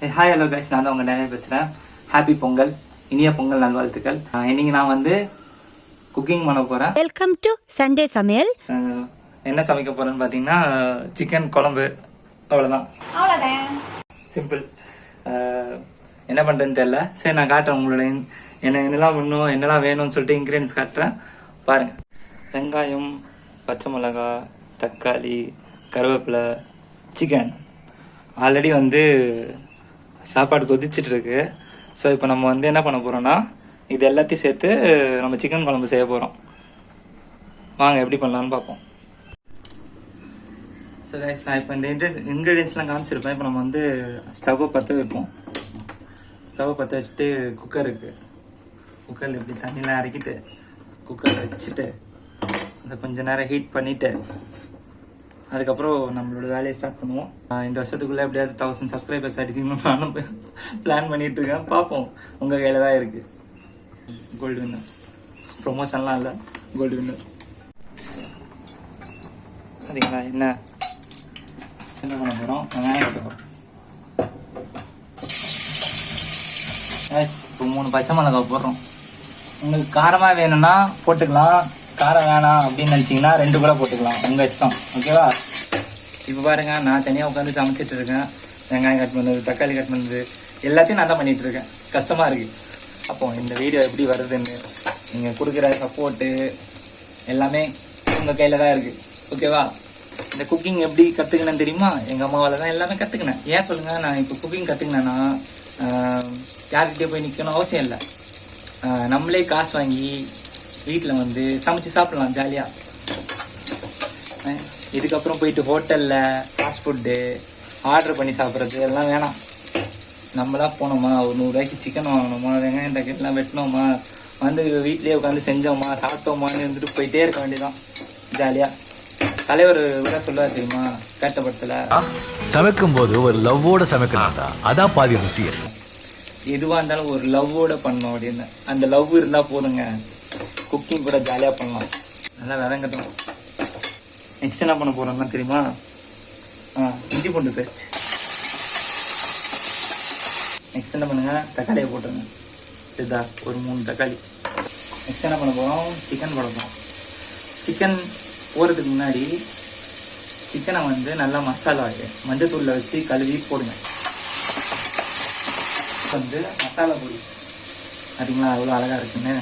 Hi hello guys, நான் தான் உங்கள் டேனியல் பேசுகிறேன். ஹாப்பி பொங்கல், இனிய பொங்கல் நல்வாழ்த்துக்கள். இன்னைக்கு நான் வந்து குக்கிங் பண்ண போகிறேன். வெல்கம் டு சண்டே சமையல். என்ன சமைக்க போகிறேன்னு பார்த்தீங்கன்னா சிக்கன் குழம்பு. அவ்வளோதான், சிம்பிள். என்ன பண்ணுறதுன்னு தெரில. சரி, நான் காட்டுறேன் உங்களோட என்னெல்லாம் வேணும், என்னெல்லாம் வேணும்னு சொல்லிட்டு இன்க்ரீடியன்ஸ் காட்டுறேன் பாருங்கள். வெங்காயம், பச்சை மிளகாய், தக்காளி, கருவேப்பிலை, சிக்கன். ஆல்ரெடி வந்து சாப்பாடு கொதிச்சுட்டு இருக்கு. ஸோ இப்போ நம்ம வந்து என்ன பண்ண போகிறோம்னா இது எல்லாத்தையும் சேர்த்து நம்ம சிக்கன் குழம்பு செய்ய போகிறோம். வாங்க எப்படி பண்ணலான்னு பார்ப்போம். ஸோ கைஸ், நான் இப்போ இந்த இன்க்ரீடியன்ஸ்லாம் காமிச்சிருப்பேன். இப்போ நம்ம வந்து ஸ்டவ்வை பற்ற வைப்போம். ஸ்டவ்வை பற்ற வச்சுட்டு குக்கர் இருக்குது. குக்கரில் இப்படி தண்ணியெலாம் இறக்கிட்டு குக்கரை வச்சுட்டு அதை கொஞ்சம் நேரம் ஹீட் பண்ணிவிட்டு அதுக்கப்புறம் நம்மளோட வேலையை ஸ்டார்ட் பண்ணுவோம். இந்த வருஷத்துக்குள்ளே எப்படியாவது 1000 சப்ஸ்கிரைபர்ஸ் அடிக்கணும்னு நானும் பிளான் பண்ணிட்டு இருக்கேன். பார்ப்போம், உங்கள் கையில் தான் இருக்குது. கோல்டு வின்னர் ப்ரொமோஷன்லாம் இல்லை, கோல்டு வின்னர். சரிங்களா? என்ன பண்ண போகிறோம்? வெங்காயம் போட்டுக்கிறோம். இப்போ 3 பச்சை மிளகாய் போடுறோம். உங்களுக்கு காரமாக வேணும்னா போட்டுக்கலாம், காரம் வேணாம் அப்படின்னு நினச்சிங்கன்னா 2 கூட போட்டுக்கலாம், உங்கள் இஷ்டம். ஓகேவா? இப்போ பாருங்கள், நான் தனியாக உட்காந்து சமைச்சிட்டு இருக்கேன். வெங்காயம் கட் பண்ணுறது, தக்காளி கட் பண்ணுறது எல்லாத்தையும் நான் தான் பண்ணிகிட்டு இருக்கேன். கஷ்டமாக இருக்குது. அப்போ இந்த வீடியோ எப்படி வருதுன்னு நீங்கள் கொடுக்குற சப்போர்ட்டு எல்லாமே உங்கள் கையில் தான் இருக்குது. ஓகேவா? இந்த குக்கிங் எப்படி கற்றுக்கினேன்னு தெரியுமா? எங்கள் அம்மாவால் தான் எல்லாமே கற்றுக்கினேன். ஏன் சொல்லுங்கள், நான் இப்போ குக்கிங் கற்றுக்கினேன்னா யார்கிட்டே போய் நிற்கணும் அவசியம் இல்லை. நம்மளே காசு வாங்கி வீட்டில் வந்து சமைச்சு சாப்பிட்லாம் ஜாலியாக. இதுக்கப்புறம் போயிட்டு ஹோட்டலில் ஃபாஸ்ட் ஃபுட்டு ஆர்டர் பண்ணி சாப்பிட்றது எல்லாம் வேணாம். நம்மளாக போனோமா, ஒரு 100 ரூபாய்க்கு சிக்கன் வாங்கினோமா, வெங்காயம் தக்கெல்லாம் வெட்டினோமா, வந்து வீட்லேயே உட்காந்து செஞ்சோமா, சாப்பிட்டோமான்னு இருந்துட்டு போயிட்டே இருக்க வேண்டியதான் ஜாலியாக. தலைவர் கூட சொல்லுவார் தெரியுமா, கட்டப்படத்தில் சமைக்கும் போது ஒரு லவ்வோட சமைக்கலாம்டா, அதான் பாதி ருசியே. எதுவாக இருந்தாலும் ஒரு லவ்வோட பண்ணோம் அப்படின்னு. அந்த லவ் இருந்தால் போதுங்க, குக்கிங் கூட ஜாலியாக பண்ணலாம். நல்லா விதங்கட்டும். நெக்ஸ்ட் என்ன பண்ண போகிறோம்னா தெரியுமா? இஞ்சி பூண்டு பேஸ்ட். நெக்ஸ்ட் என்ன பண்ணுங்கள், தக்காளியை போட்டுருங்க. இதுதா ஒரு 3 தக்காளி. நெக்ஸ்ட் என்ன பண்ண போகிறோம்? சிக்கன் போட போகிறோம். சிக்கன் போடுறதுக்கு முன்னாடி சிக்கனை வந்து நல்லா மசாலா மஞ்சத்தூளில் வச்சு கழுவி போடுங்க. வந்து மசாலா பொடி பார்த்தீங்களா அவ்வளோ அழகாக இருக்குன்னு.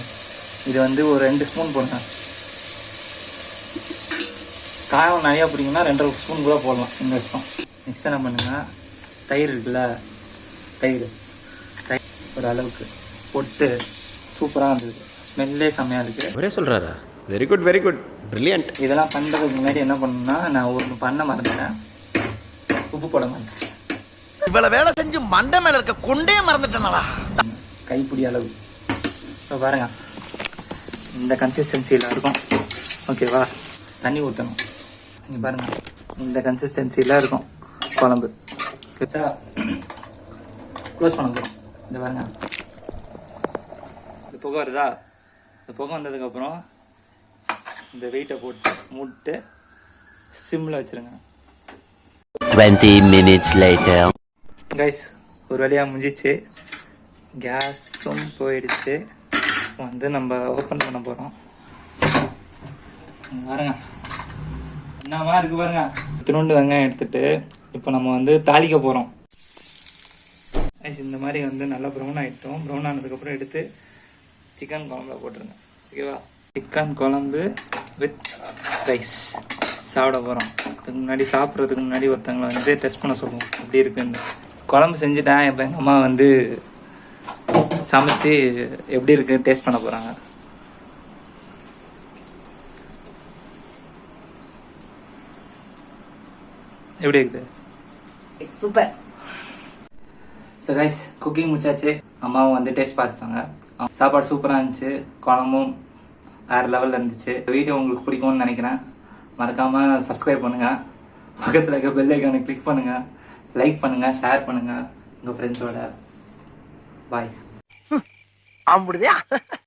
இது வந்து ஒரு 2 ஸ்பூன் போடுங்க. காரம் நிறையா பிடிக்குன்னா 2.5 ஸ்பூன் கூட போடலாம், உங்கள் இஷ்டம். நெக்ஸ்ட் என்ன பண்ணுங்க, தயிர் இருக்குல்ல, தயிர் ஒரு அளவுக்கு போட்டு சூப்பராக இருந்தது. ஸ்மெல்லே செம்மையாக இருக்குது. ஒரே சொல்கிறாரா? Very good, very good, brilliant. இதெல்லாம் பண்ணுறதுக்கு முன்னாடி என்ன பண்ணணும்னா, நான் ஒன்று பண்ண மறந்துட்டேன். உப்பு போட மாட்டேன். இவ்வளவு வேலை செஞ்சு மண்டை மேல இருக்க கொண்டே மறந்துட்டேனா? கைப்பிடி அளவு. இப்போ பாருங்க, இந்த கன்சிஸ்டன்சியில் இருக்கும். ஓகேவா? தண்ணி ஊற்றணும். நீங்கள் பாருங்கள், இந்த கன்சிஸ்டன்சியில் இருக்கும் குழம்பு. ஓகேச்சா? க்ளோஸ் பண்ண போகிறோம். இந்த பாருங்க, இந்த புகை வருதா? இந்த புகை வந்ததுக்கப்புறம் இந்த வெயிட்டை போட்டு மூட்டு சிம்மில் வச்சுருங்க. 20 minutes later. கைஸ், ஒரு வழியாக முடிஞ்சிச்சு. கேஸும் போயிடுச்சு. வந்து நம்ம ஓப்பன் பண்ண போகிறோம். பாருங்க என்னமா இருக்கு பாருங்க. இத்தினோண்டு வெங்காயம் எடுத்துட்டு இப்போ நம்ம வந்து தாளிக்க போகிறோம். இந்த மாதிரி வந்து நல்லா ப்ரௌன் ஆகிட்டோம். ப்ரௌன் ஆனதுக்கப்புறம் எடுத்து சிக்கன் குழம்புல போட்டுருங்க. ஓகேவா? சிக்கன் குழம்பு வித் ரைஸ் சாப்பிட போகிறோம். அதுக்கு முன்னாடி சாப்பிட்றதுக்கு முன்னாடி ஒருத்தவங்களை வந்து டெஸ்ட் பண்ண சொல்லுவோம் எப்படி இருக்குன்னு. குழம்பு செஞ்சுட்டேன். இப்போ எங்கள் அம்மா வந்து சமைச்சு எப்படி இருக்கு டேஸ்ட் பண்ண போகிறாங்க. எப்படி இருக்குது? சூப்பர். ஸோ கைஸ், குக்கிங் முடிச்சாச்சு. அம்மாவும் வந்து டேஸ்ட் பார்த்துட்டாங்க. சாப்பாடு சூப்பராக இருந்துச்சு. குழம்பும் வேறு லெவலில் இருந்துச்சு. வீடியோ உங்களுக்கு பிடிக்கும்னு நினைக்கிறேன். மறக்காமல் சப்ஸ்கிரைப் பண்ணுங்கள். பக்கத்தில் இருக்க பெல் ஐக்கானை கிளிக் பண்ணுங்கள். லைக் பண்ணுங்கள், ஷேர் பண்ணுங்கள் உங்கள் ஃப்ரெண்ட்ஸோட. பாய். அப்படியா?